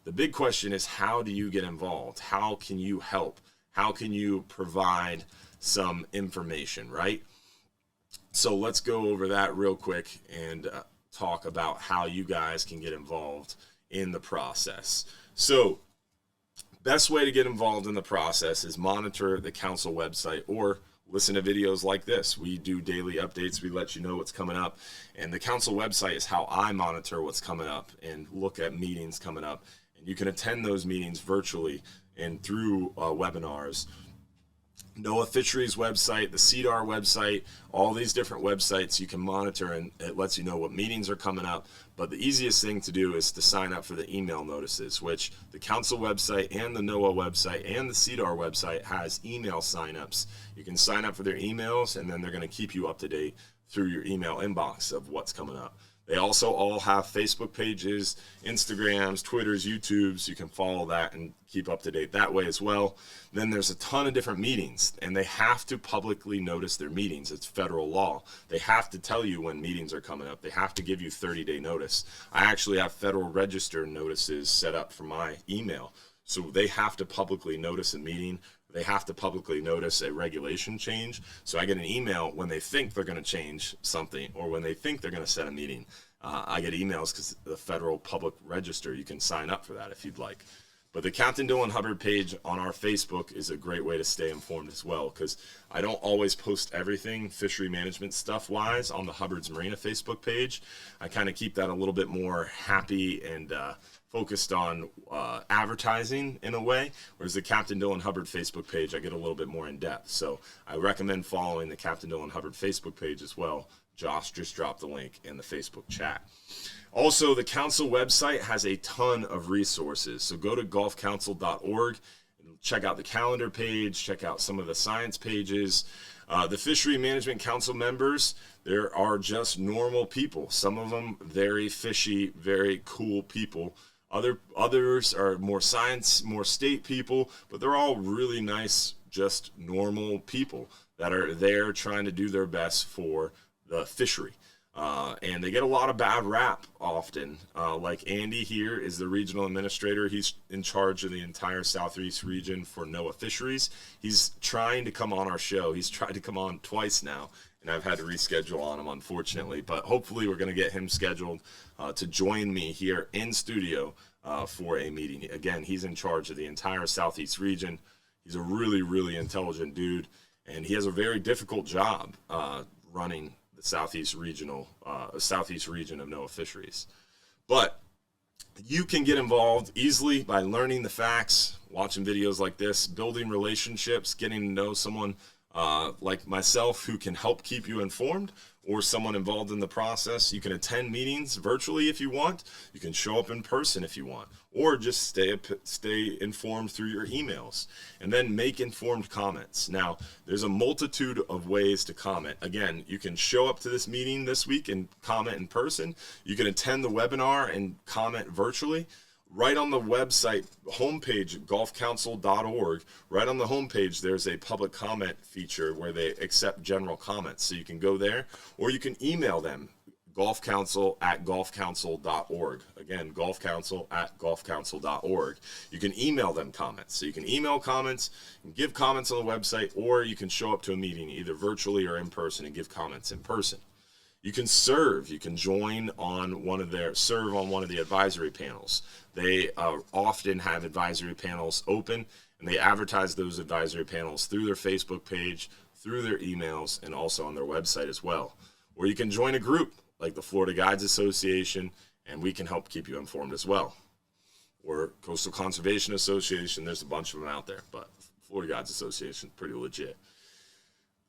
The big question is, how do you get involved? How can you help? How can you provide some information, right? So let's go over that real quick and talk about how you guys can get involved in the process. So best way to get involved in the process is monitor the council website or listen to videos like this. We do daily updates. We let you know what's coming up. And the council website is how I monitor what's coming up and look at meetings coming up. And you can attend those meetings virtually and through webinars. NOAA Fisheries website, the CDAR website, all these different websites you can monitor, and it lets you know what meetings are coming up. But the easiest thing to do is to sign up for the email notices, which the council website and the NOAA website and the CDAR website has email signups. You can sign up for their emails, and then they're going to keep you up to date through your email inbox of what's coming up. They also all have Facebook pages, Instagrams, Twitters, YouTubes. You can follow that and keep up to date that way as well. Then there's a ton of different meetings, and they have to publicly notice their meetings. It's federal law. They have to tell you when meetings are coming up. They have to give you 30-day notice. I actually have Federal Register notices set up for my email. So they have to publicly notice a meeting. They have to publicly notice a regulation change. So I get an email when they think they're going to change something or when they think they're going to set a meeting. I get emails because the Federal Public Register, you can sign up for that if you'd like. But the Captain Dylan Hubbard page on our Facebook is a great way to stay informed as well, because I don't always post everything fishery management stuff-wise on the Hubbard's Marina Facebook page. I kind of keep that a little bit more happy and focused on advertising in a way, whereas the Captain Dylan Hubbard Facebook page, I get a little bit more in depth. So I recommend following the Captain Dylan Hubbard Facebook page as well. Josh just dropped the link in the Facebook chat. Also, the council website has a ton of resources. So go to golfcouncil.org and check out the calendar page, check out some of the science pages. The Fishery Management Council members, there are just normal people. Some of them very fishy, very cool people. Others are more science, more state people, but they're all really nice, just normal people that are there trying to do their best for the fishery. And they get a lot of bad rap often. Like Andy here is the regional administrator. He's in charge of the entire Southeast region for NOAA Fisheries. He's trying to come on our show. He's tried to come on twice now, and I've had to reschedule on him, unfortunately. But hopefully we're going to get him scheduled to join me here in studio for a meeting. Again, he's in charge of the entire Southeast region. He's a really, really intelligent dude, and he has a very difficult job running the Southeast region of NOAA Fisheries. But you can get involved easily by learning the facts, watching videos like this, building relationships, getting to know someone like myself who can help keep you informed, or someone involved in the process. You can attend meetings virtually if you want. You can show up in person if you want, or just stay informed through your emails, and then make informed comments. Now, there's a multitude of ways to comment. Again, you can show up to this meeting this week and comment in person. You can attend the webinar and comment virtually. Right on the website homepage, golfcouncil.org, right on the homepage, there's a public comment feature where they accept general comments. So you can go there, or you can email them, golfcouncil@golfcouncil.org. Again, golfcouncil@golfcouncil.org. You can email them comments. So you can email comments and give comments on the website, or you can show up to a meeting either virtually or in person and give comments in person. You can serve. You can serve on one of the advisory panels. They often have advisory panels open, and they advertise those advisory panels through their Facebook page, through their emails, and also on their website as well. Or you can join a group like the Florida Guides Association, and we can help keep you informed as well. Or Coastal Conservation Association. There's a bunch of them out there, but Florida Guides Association is pretty legit.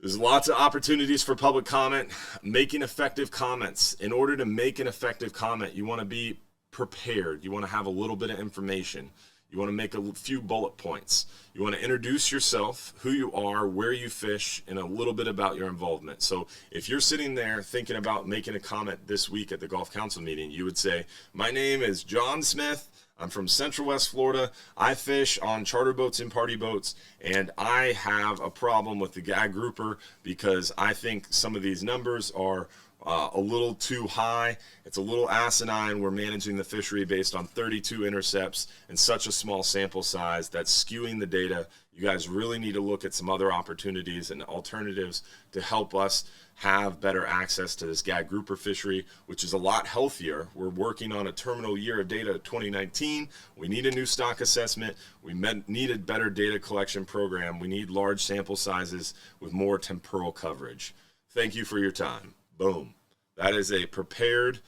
There's lots of opportunities for public comment, making effective comments. In order to make an effective comment, you want to be prepared. You want to have a little bit of information. You want to make a few bullet points. You want to introduce yourself, who you are, where you fish, and a little bit about your involvement. So if you're sitting there thinking about making a comment this week at the Golf Council meeting, you would say, my name is John Smith. I'm from Central West Florida. I fish on charter boats and party boats, and I have a problem with the gag grouper because I think some of these numbers are a little too high. It's a little asinine. We're managing the fishery based on 32 intercepts and such a small sample size that's skewing the data. You guys really need to look at some other opportunities and alternatives to help us have better access to this gag grouper fishery, which is a lot healthier. We're working on a terminal year of data 2019. We need a new stock assessment. We needed better data collection program. We need large sample sizes with more temporal coverage. Thank you for your time. Boom. That is a prepared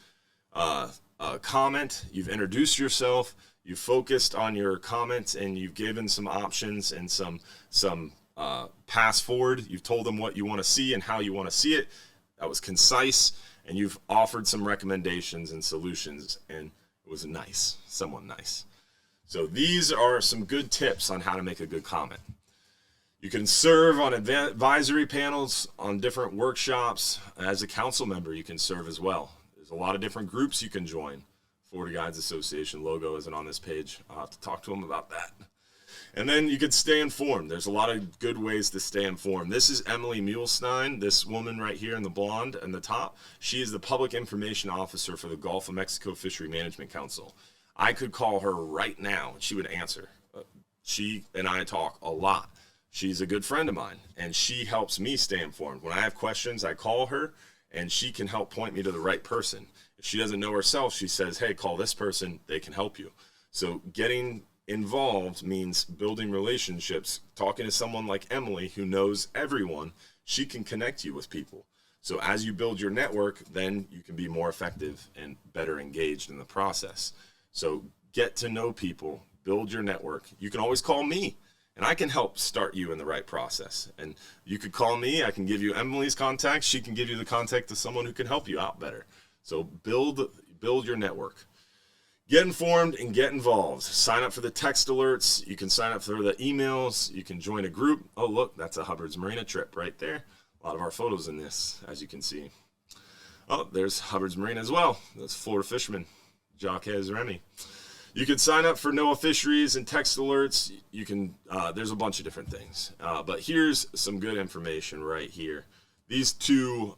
comment. You've introduced yourself. You focused on your comments, and you've given some options and some pass forward. You've told them what you want to see and how you want to see it. That was concise, and you've offered some recommendations and solutions, and it was nice, somewhat nice. So these are some good tips on how to make a good comment. You can serve on advisory panels, on different workshops. As a council member, you can serve as well. There's a lot of different groups you can join. Florida Guides Association logo isn't on this page. I'll have to talk to them about that. And then you could stay informed. There's a lot of good ways to stay informed. This is Emily Muhlstein, this woman right here in the blonde in the top. She is the Public Information Officer for the Gulf of Mexico Fishery Management Council. I could call her right now and she would answer. She and I talk a lot. She's a good friend of mine, and she helps me stay informed. When I have questions, I call her, and she can help point me to the right person. If she doesn't know herself, she says, hey, call this person. They can help you. So getting involved means building relationships. Talking to someone like Emily who knows everyone, she can connect you with people. So as you build your network, then you can be more effective and better engaged in the process. So get to know people, build your network. You can always call me, and I can help start you in the right process. And you could call me. I can give you Emily's contact. She can give you the contact of someone who can help you out better. So build your network. Get informed and get involved. Sign up for the text alerts. You can sign up for the emails. You can join a group. Oh, look, that's a Hubbard's Marina trip right there. A lot of our photos in this, as you can see. Oh, there's Hubbard's Marina as well. That's Florida Fisherman, Jacques Remy. You can sign up for NOAA Fisheries and text alerts. You can, there's a bunch of different things. But here's some good information right here. These two,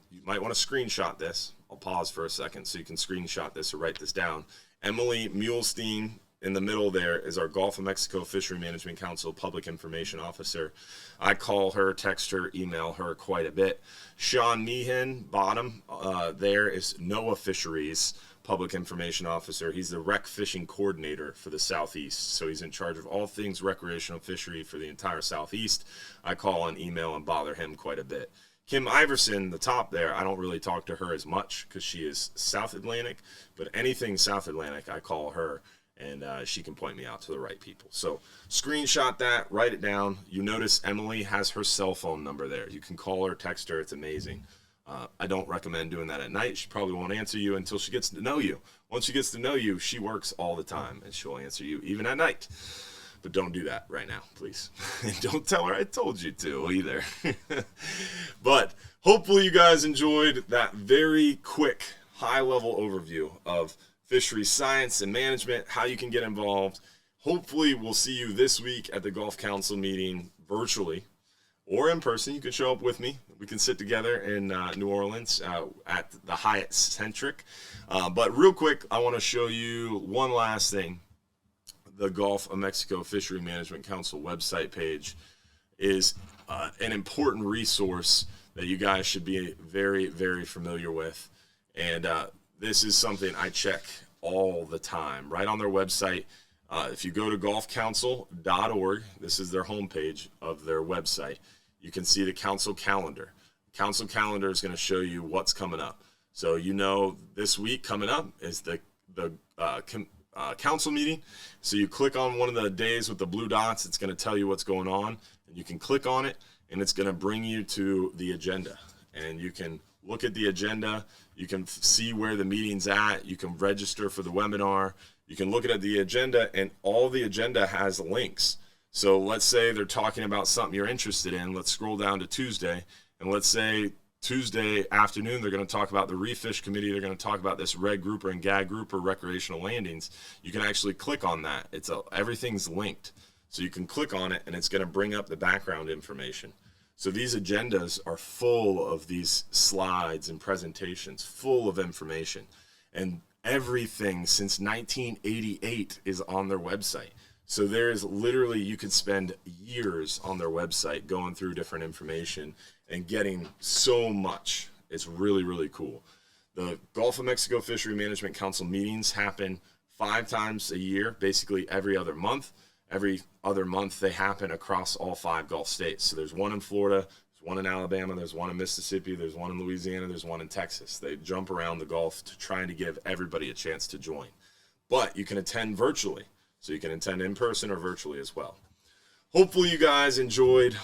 you might want to screenshot this. I'll pause for a second so you can screenshot this or write this down. Emily Muhlstein in the middle there is our Gulf of Mexico Fishery Management Council Public Information Officer. I call her, text her, email her quite a bit. Sean Meehan, bottom, there is NOAA Fisheries Public Information Officer. He's the rec fishing coordinator for the Southeast. So he's in charge of all things recreational fishery for the entire Southeast. I call and email and bother him quite a bit. Kim Iverson, the top there, I don't really talk to her as much because she is South Atlantic, but anything South Atlantic, I call her, and she can point me out to the right people. So screenshot that, write it down. You notice Emily has her cell phone number there. You can call her, text her. It's amazing. I don't recommend doing that at night. She probably won't answer you until she gets to know you. Once she gets to know you, she works all the time, and she'll answer you even at night. But don't do that right now, please. And don't tell her I told you to either. But hopefully you guys enjoyed that very quick, high-level overview of fishery science and management, how you can get involved. Hopefully we'll see you this week at the Gulf Council meeting virtually or in person. You can show up with me. We can sit together in New Orleans at the Hyatt Centric. But real quick, I want to show you one last thing. The Gulf of Mexico Fishery Management Council website page is an important resource that you guys should be very, very familiar with. And this is something I check all the time. Right on their website, if you go to gulfcouncil.org, this is their homepage of their website, you can see the council calendar. The council calendar is going to show you what's coming up. So you know this week coming up is the council meeting. So you click on one of the days with the blue dots, it's going to tell you what's going on, and you can click on it, and it's going to bring you to the agenda. And you can look at the agenda, you can see where the meeting's at, you can register for the webinar, you can look at the agenda, and all the agenda has links. So let's say they're talking about something you're interested in. Let's scroll down to Tuesday, and let's say Tuesday afternoon, they're going to talk about the Reef Fish Committee. They're going to talk about this red grouper and gag grouper recreational landings. You can actually click on that. Everything's linked. So you can click on it, and it's going to bring up the background information. So these agendas are full of these slides and presentations, full of information. And everything since 1988 is on their website. So there is literally, you could spend years on their website going through different information and getting so much. It's really, really cool. The Gulf of Mexico Fishery Management Council meetings happen 5 times a year, basically every other month. Every other month they happen across all 5 Gulf states. So there's one in Florida, there's one in Alabama, there's one in Mississippi, there's one in Louisiana, there's one in Texas. They jump around the Gulf to trying to give everybody a chance to join. But you can attend virtually. So you can attend in person or virtually as well. Hopefully you guys enjoyed